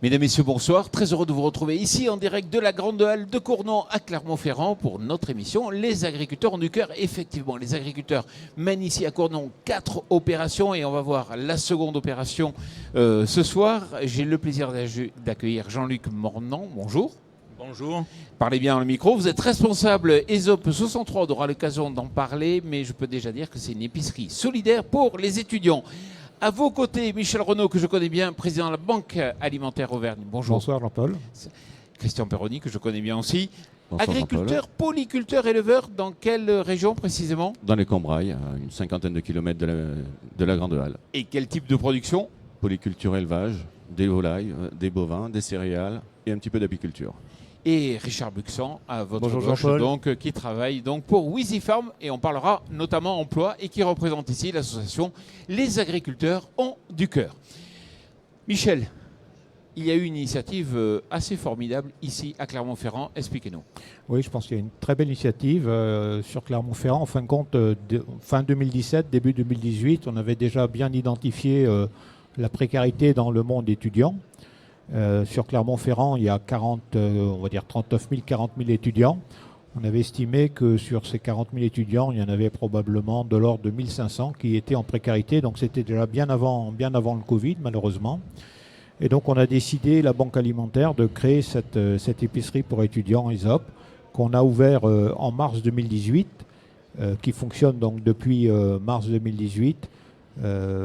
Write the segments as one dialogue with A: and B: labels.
A: Mesdames, Messieurs, bonsoir. Très heureux de vous retrouver ici en direct de la Grande Halle de Cournon à Clermont-Ferrand pour notre émission Les agriculteurs ont du cœur. Effectivement, les agriculteurs mènent ici à Cournon 4 opérations et on va voir la seconde opération ce soir. J'ai le plaisir d'accueillir Jean-Luc Mornan. Bonjour.
B: Bonjour.
A: Parlez bien dans le micro. Vous êtes responsable ESOP 63. On aura l'occasion d'en parler, mais je peux déjà dire que c'est une épicerie solidaire pour les étudiants. À vos côtés, Michel Renaud, que je connais bien, président de la Banque Alimentaire Auvergne. Bonjour.
C: Bonsoir Jean-Paul.
A: Christian Perroni, que je connais bien aussi.
D: Bonsoir,
A: Agriculteur, polyculteur, éleveur, dans quelle région précisément?
D: dans les Combrailles, à une cinquantaine de kilomètres de la Grande Halle.
A: Et quel type de production?
D: Polyculture, élevage, des volailles, des bovins, des céréales et un petit peu d'apiculture.
A: Et Richard Buxan, à votre
C: Bonjour
A: gauche,
C: Jean-Paul.
A: donc, qui travaille donc pour Wheezy Farm, et on parlera notamment emploi, et qui représente ici l'association Les agriculteurs ont du cœur. Michel, il y a eu une initiative assez formidable ici à Clermont-Ferrand. Expliquez-nous.
C: Oui, je pense qu'il y a une très belle initiative sur Clermont-Ferrand. En fin de compte, fin 2017, début 2018, on avait déjà bien identifié la précarité dans le monde étudiant. Sur Clermont-Ferrand, il y a 39 000, 40 000 étudiants. On avait estimé que sur ces 40 000 étudiants, il y en avait probablement de l'ordre de 1500 qui étaient en précarité. Donc c'était déjà bien avant le Covid, malheureusement. Et donc on a décidé, la Banque Alimentaire, de créer cette épicerie pour étudiants ESOP qu'on a ouvert en mars 2018, qui fonctionne donc depuis mars 2018.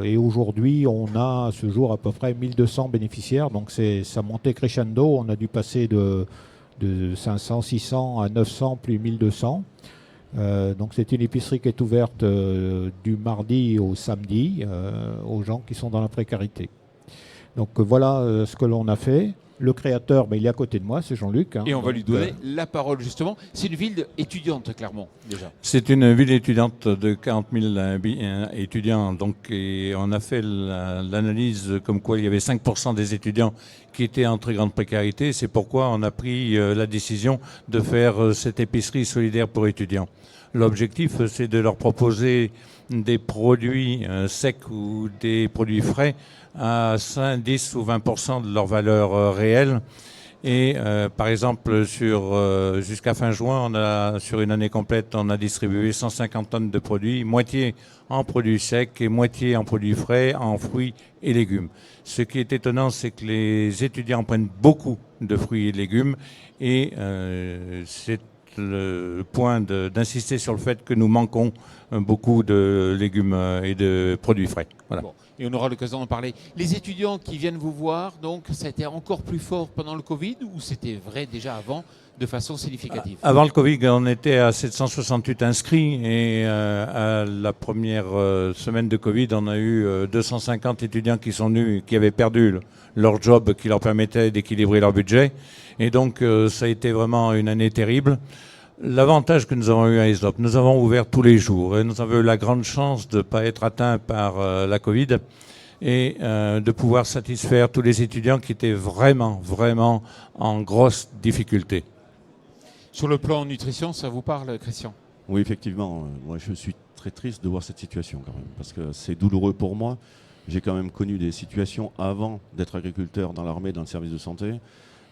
C: Et aujourd'hui, on a à ce jour à peu près 1200 bénéficiaires. Donc ça montait crescendo. On a dû passer de 500, 600 à 900, puis 1200. Donc c'est une épicerie qui est ouverte du mardi au samedi aux gens qui sont dans la précarité. Donc voilà ce que l'on a fait. Le créateur, il est à côté de moi, c'est Jean-Luc.
A: Et on va lui donner la parole justement. C'est une ville étudiante, Clermont, déjà.
B: C'est une ville étudiante de 40 000 étudiants. Et on a fait l'analyse comme quoi il y avait 5% des étudiants qui étaient en très grande précarité. C'est pourquoi on a pris la décision de faire cette épicerie solidaire pour étudiants. L'objectif, c'est de leur proposer des produits secs ou des produits frais à 5, 10 ou 20% de leur valeur réelle. Et par exemple, jusqu'à fin juin, sur une année complète, on a distribué 150 tonnes de produits, moitié en produits secs et moitié en produits frais, en fruits et légumes. Ce qui est étonnant, c'est que les étudiants prennent beaucoup de fruits et légumes et c'est le point d'insister sur le fait que nous manquons beaucoup de légumes et de produits frais. Voilà.
A: Bon. Et on aura l'occasion d'en parler. Les étudiants qui viennent vous voir, donc ça a été encore plus fort pendant le Covid ou c'était vrai déjà avant de façon significative?
B: Avant le Covid, on était à 768 inscrits et à la première semaine de Covid, on a eu 250 étudiants qui sont venus, qui avaient perdu leur job qui leur permettait d'équilibrer leur budget. Et donc ça a été vraiment une année terrible. L'avantage que nous avons eu à ESOP, nous avons ouvert tous les jours et nous avons eu la grande chance de ne pas être atteints par la Covid et de pouvoir satisfaire tous les étudiants qui étaient vraiment en grosse difficulté.
A: Sur le plan nutrition, ça vous parle, Christian?
D: Oui, effectivement, moi je suis très triste de voir cette situation quand même, parce que c'est douloureux pour moi. J'ai quand même connu des situations avant d'être agriculteur dans l'armée, dans le service de santé.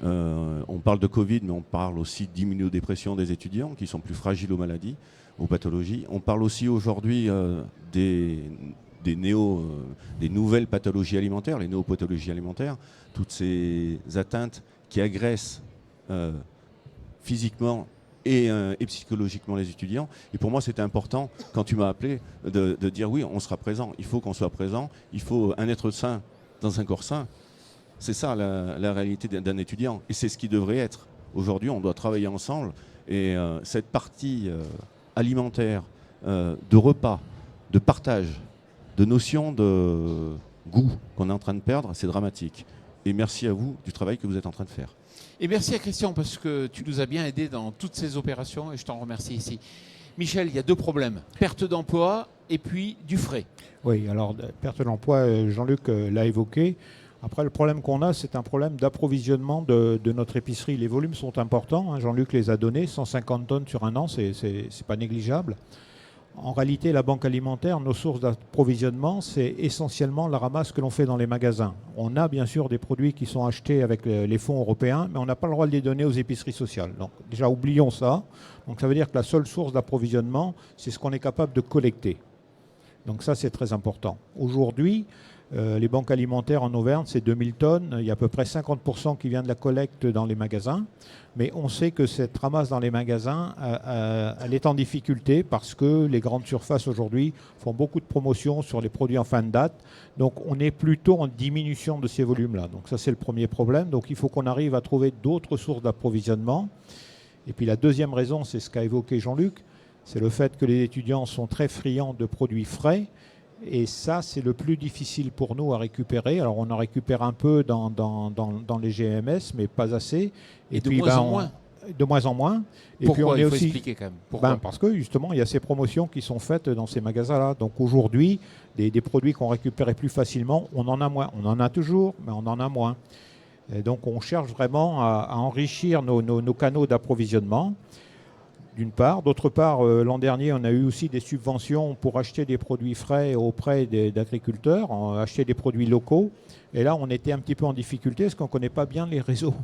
D: On parle de Covid, mais on parle aussi d'immunodépression des étudiants qui sont plus fragiles aux maladies, aux pathologies. On parle aussi aujourd'hui des nouvelles pathologies alimentaires, les néopathologies alimentaires, toutes ces atteintes qui agressent physiquement et psychologiquement les étudiants. Et pour moi, c'était important, quand tu m'as appelé, de dire oui, on sera présent. Il faut qu'on soit présent. Il faut un être sain dans un corps sain. C'est ça la réalité d'un étudiant. Et c'est ce qui devrait être. Aujourd'hui, on doit travailler ensemble. Et cette partie alimentaire, de repas, de partage, de notion de goût qu'on est en train de perdre, c'est dramatique. Et merci à vous du travail que vous êtes en train de faire.
A: Et merci à Christian parce que tu nous as bien aidés dans toutes ces opérations et je t'en remercie ici. Michel, il y a deux problèmes. Perte d'emploi et puis du frais.
C: Oui, alors perte d'emploi, Jean-Luc l'a évoqué. Après, le problème qu'on a, c'est un problème d'approvisionnement de notre épicerie. Les volumes sont importants, hein, Jean-Luc les a donnés, 150 tonnes sur un an, c'est pas négligeable. En réalité, la banque alimentaire, nos sources d'approvisionnement, c'est essentiellement la ramasse que l'on fait dans les magasins. On a bien sûr des produits qui sont achetés avec les fonds européens, mais on n'a pas le droit de les donner aux épiceries sociales. Donc déjà, oublions ça. Donc ça veut dire que la seule source d'approvisionnement, c'est ce qu'on est capable de collecter. Donc ça, c'est très important. Aujourd'hui, les banques alimentaires en Auvergne, c'est 2000 tonnes. Il y a à peu près 50% qui vient de la collecte dans les magasins. Mais on sait que cette ramasse dans les magasins, elle est en difficulté parce que les grandes surfaces aujourd'hui font beaucoup de promotions sur les produits en fin de date. Donc on est plutôt en diminution de ces volumes-là. Donc ça, c'est le premier problème. Donc il faut qu'on arrive à trouver d'autres sources d'approvisionnement. Et puis la deuxième raison, c'est ce qu'a évoqué Jean-Luc, c'est le fait que les étudiants sont très friands de produits frais. Et ça, c'est le plus difficile pour nous à récupérer. Alors, on en récupère un peu dans les GMS, mais pas assez.
A: Et de moins en moins.
C: De moins en moins. Et
A: Pourquoi?
C: puis, on est
A: Il faut
C: aussi
A: expliquer quand même. Pourquoi?
C: parce que, justement, il y a ces promotions qui sont faites dans ces magasins-là. Donc, aujourd'hui, des produits qu'on récupérait plus facilement, on en a moins. On en a toujours, mais on en a moins. Et donc, on cherche vraiment à enrichir nos canaux d'approvisionnement. D'une part. D'autre part, l'an dernier, on a eu aussi des subventions pour acheter des produits frais auprès d'agriculteurs, acheter des produits locaux. Et là, on était un petit peu en difficulté parce qu'on ne connaît pas bien les réseaux.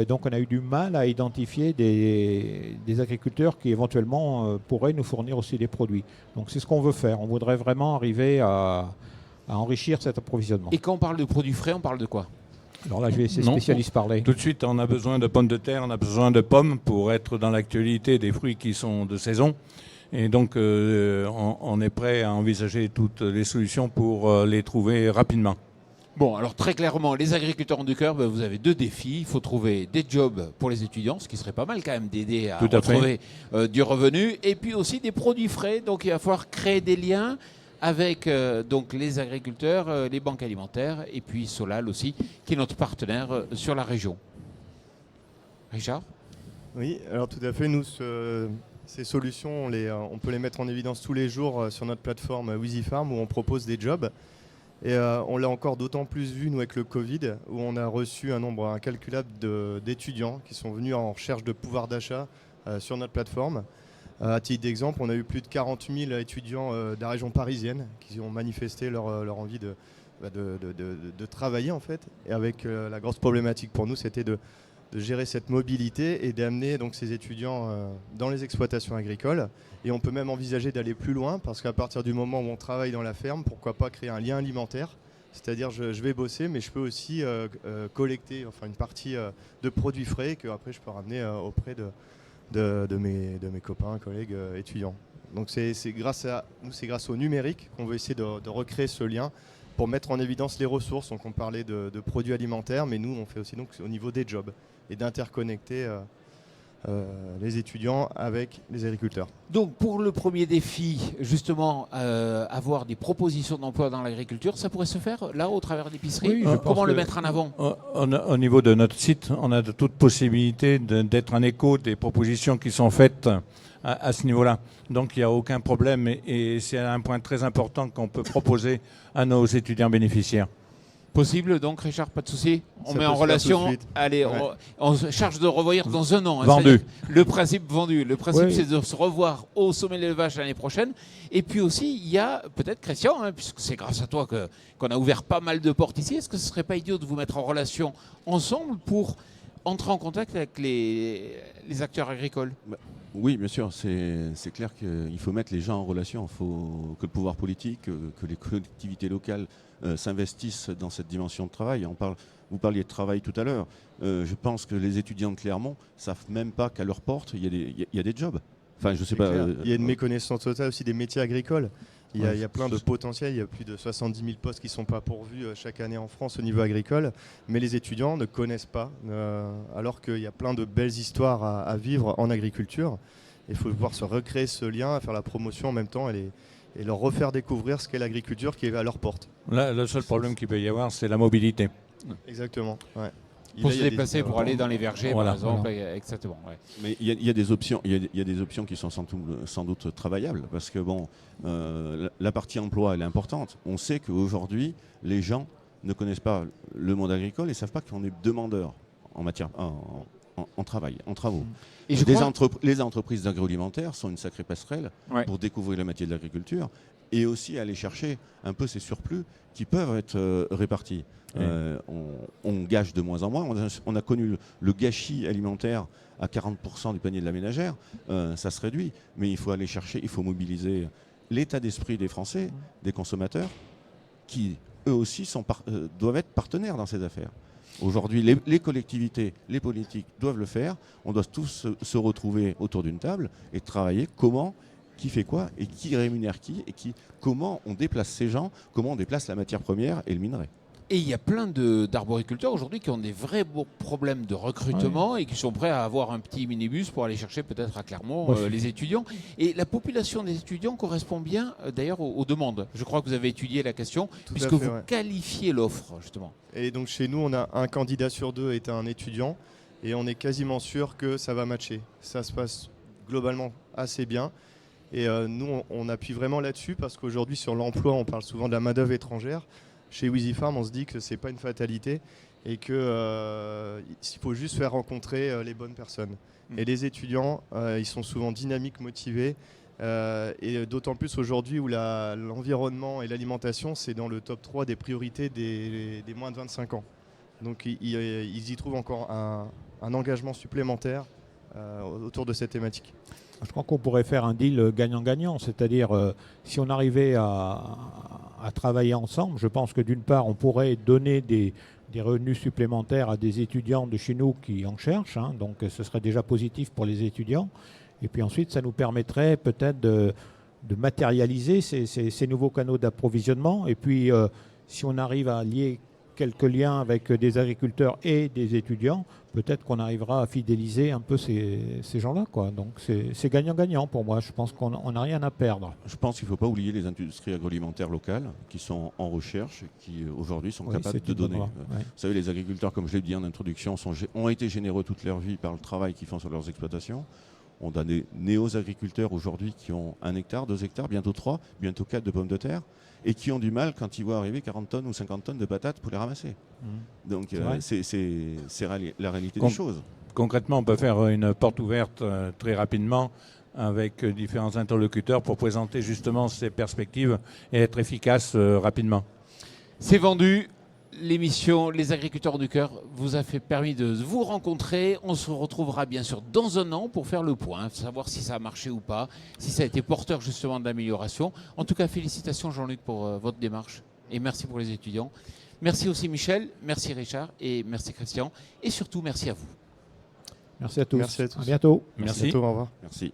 C: Donc, on a eu du mal à identifier des agriculteurs qui éventuellement pourraient nous fournir aussi des produits. Donc, c'est ce qu'on veut faire. On voudrait vraiment arriver à enrichir cet approvisionnement.
A: Et quand on parle de produits frais, on parle de quoi?
C: Alors là, je vais laisser les spécialistes parler.
B: Tout de suite, on a besoin de pommes de terre, on a besoin de pommes pour être dans l'actualité des fruits qui sont de saison. Et donc, on est prêt à envisager toutes les solutions pour les trouver rapidement.
A: Bon, alors très clairement, les agriculteurs du cœur, vous avez deux défis. Il faut trouver des jobs pour les étudiants, ce qui serait pas mal quand même d'aider à retrouver du revenu. Et puis aussi des produits frais. Donc, il va falloir créer des liens avec donc les agriculteurs, les banques alimentaires et puis Solal aussi, qui est notre partenaire sur la région. Richard?
E: Oui, alors tout à fait. Nous, ces solutions, on peut les mettre en évidence tous les jours sur notre plateforme WheezyFarm où on propose des jobs. Et on l'a encore d'autant plus vu, nous, avec le Covid, où on a reçu un nombre incalculable d'étudiants qui sont venus en recherche de pouvoir d'achat sur notre plateforme. À titre d'exemple, on a eu plus de 40 000 étudiants de la région parisienne qui ont manifesté leur envie de travailler en fait. Et avec la grosse problématique pour nous, c'était de gérer cette mobilité et d'amener donc ces étudiants dans les exploitations agricoles. Et on peut même envisager d'aller plus loin parce qu'à partir du moment où on travaille dans la ferme, pourquoi pas créer un lien alimentaire. C'est-à-dire je vais bosser, mais je peux aussi collecter une partie de produits frais que après je peux ramener auprès de mes copains, collègues étudiants. Donc c'est grâce au numérique qu'on veut essayer de recréer ce lien pour mettre en évidence les ressources. Donc on parlait de produits alimentaires, mais nous on fait aussi donc, au niveau des jobs et d'interconnecter les étudiants avec les agriculteurs.
A: Donc pour le premier défi, justement, avoir des propositions d'emploi dans l'agriculture, ça pourrait se faire là au travers d'épiceries.
C: Oui,
A: comment le mettre en avant?
B: Au niveau de notre site, on a de toute possibilité d'être un écho des propositions qui sont faites à ce niveau-là. Donc il n'y a aucun problème et c'est un point très important qu'on peut proposer à nos étudiants bénéficiaires.
A: Possible, donc Richard, pas de souci. On met en relation. Allez, ouais. on se charge de revoir dans un an.
B: Vendu.
A: Le principe vendu. Le principe, c'est de se revoir au sommet de l'élevage l'année prochaine. Et puis aussi, il y a peut-être Christian, puisque c'est grâce à toi qu'on a ouvert pas mal de portes ici. Est-ce que ce serait pas idiot de vous mettre en relation ensemble pour entrer en contact avec les acteurs agricoles?
D: Oui, bien sûr, c'est clair qu'il faut mettre les gens en relation. Il faut que le pouvoir politique, que les collectivités locales s'investissent dans cette dimension de travail. Vous parliez de travail tout à l'heure. Je pense que les étudiants de Clermont ne savent même pas qu'à leur porte, il y a des jobs. Enfin, je sais pas.
E: Il y a une méconnaissance totale aussi des métiers agricoles. Il y a plein de potentiels, il y a plus de 70 000 postes qui ne sont pas pourvus chaque année en France au niveau agricole, mais les étudiants ne connaissent pas, alors qu'il y a plein de belles histoires à vivre en agriculture. Il faut pouvoir se recréer ce lien, faire la promotion en même temps et leur refaire découvrir ce qu'est l'agriculture qui est à leur porte.
B: Là, le seul problème qu'il peut y avoir, c'est la mobilité.
E: Exactement, ouais.
A: Pour se déplacer, pour aller dans les vergers,
B: voilà,
A: par exemple.
B: voilà.
A: Exactement. Ouais.
D: Mais il y a des options. Il y a des options qui sont sans doute travaillables, parce que bon, la partie emploi, elle est importante. On sait qu'aujourd'hui, les gens ne connaissent pas le monde agricole et ne savent pas qu'on est demandeur en matière en travaux.
A: Et je
D: Les
A: crois-
D: entreprises d'agroalimentaire sont une sacrée passerelle
A: Ouais.
D: pour découvrir le métier de l'agriculture et aussi aller chercher un peu ces surplus qui peuvent être répartis.
B: Oui.
D: On gâche de moins en moins. On a connu le gâchis alimentaire à 40% du panier de la ménagère. Ça se réduit, mais il faut aller chercher, il faut mobiliser l'état d'esprit des Français, des consommateurs, qui eux aussi doivent être partenaires dans ces affaires. Aujourd'hui, les collectivités, les politiques doivent le faire. On doit tous se retrouver autour d'une table et travailler comment, qui fait quoi et qui rémunère qui et comment on déplace ces gens, comment on déplace la matière première et le minerai.
A: Et il y a plein d'arboriculteurs aujourd'hui qui ont des vrais problèmes de recrutement et qui sont prêts à avoir un petit minibus pour aller chercher peut-être à Clermont les étudiants. Et la population des étudiants correspond bien d'ailleurs aux demandes. Je crois que vous avez étudié la question
E: Tout à
A: puisque
E: fait,
A: vous
E: ouais.
A: qualifiez l'offre justement.
E: Et donc chez nous, on a un candidat sur 2 est un étudiant et on est quasiment sûr que ça va matcher. Ça se passe globalement assez bien. Et nous, on appuie vraiment là-dessus parce qu'aujourd'hui, sur l'emploi, on parle souvent de la main-d'œuvre étrangère. Chez WheezyFarm, on se dit que ce n'est pas une fatalité et qu'il faut juste faire rencontrer les bonnes personnes. Et les étudiants, ils sont souvent dynamiques, motivés. Et d'autant plus aujourd'hui où l'environnement et l'alimentation, c'est dans le top 3 des priorités des moins de 25 ans. Donc ils y trouvent encore un engagement supplémentaire autour de cette thématique.
C: Je crois qu'on pourrait faire un deal gagnant-gagnant, c'est-à-dire si on arrivait à travailler ensemble, je pense que d'une part, on pourrait donner des revenus supplémentaires à des étudiants de chez nous qui en cherchent, hein, donc ce serait déjà positif pour les étudiants. Et puis ensuite, ça nous permettrait peut-être de matérialiser ces nouveaux canaux d'approvisionnement. Et puis, si on arrive à lier quelques liens avec des agriculteurs et des étudiants, peut-être qu'on arrivera à fidéliser un peu ces gens-là, quoi. Donc c'est gagnant-gagnant pour moi. Je pense qu'on n'a rien à perdre.
D: Je pense qu'il ne faut pas oublier les industries agroalimentaires locales qui sont en recherche, qui aujourd'hui sont capables de donner.
C: Ouais.
D: Vous savez, les agriculteurs, comme je l'ai dit en introduction, ont été généreux toute leur vie par le travail qu'ils font sur leurs exploitations. On a des néo-agriculteurs aujourd'hui qui ont 1 hectare, 2 hectares, bientôt 3, bientôt 4 de pommes de terre et qui ont du mal quand ils voient arriver 40 tonnes ou 50 tonnes de patates pour les ramasser. Donc c'est la réalité des choses.
B: Concrètement, on peut faire une porte ouverte très rapidement avec différents interlocuteurs pour présenter justement ces perspectives et être efficace rapidement.
A: C'est vendu. L'émission Les Agriculteurs du Cœur vous a permis de vous rencontrer. On se retrouvera bien sûr dans un an pour faire le point, savoir si ça a marché ou pas, si ça a été porteur justement d'amélioration. En tout cas, félicitations Jean-Luc pour votre démarche et merci pour les étudiants. Merci aussi Michel, merci Richard et merci Christian et surtout merci à vous.
C: Merci à tous.
E: Merci à tous.
C: À bientôt.
B: Merci.
E: À bientôt, au revoir.
D: Merci.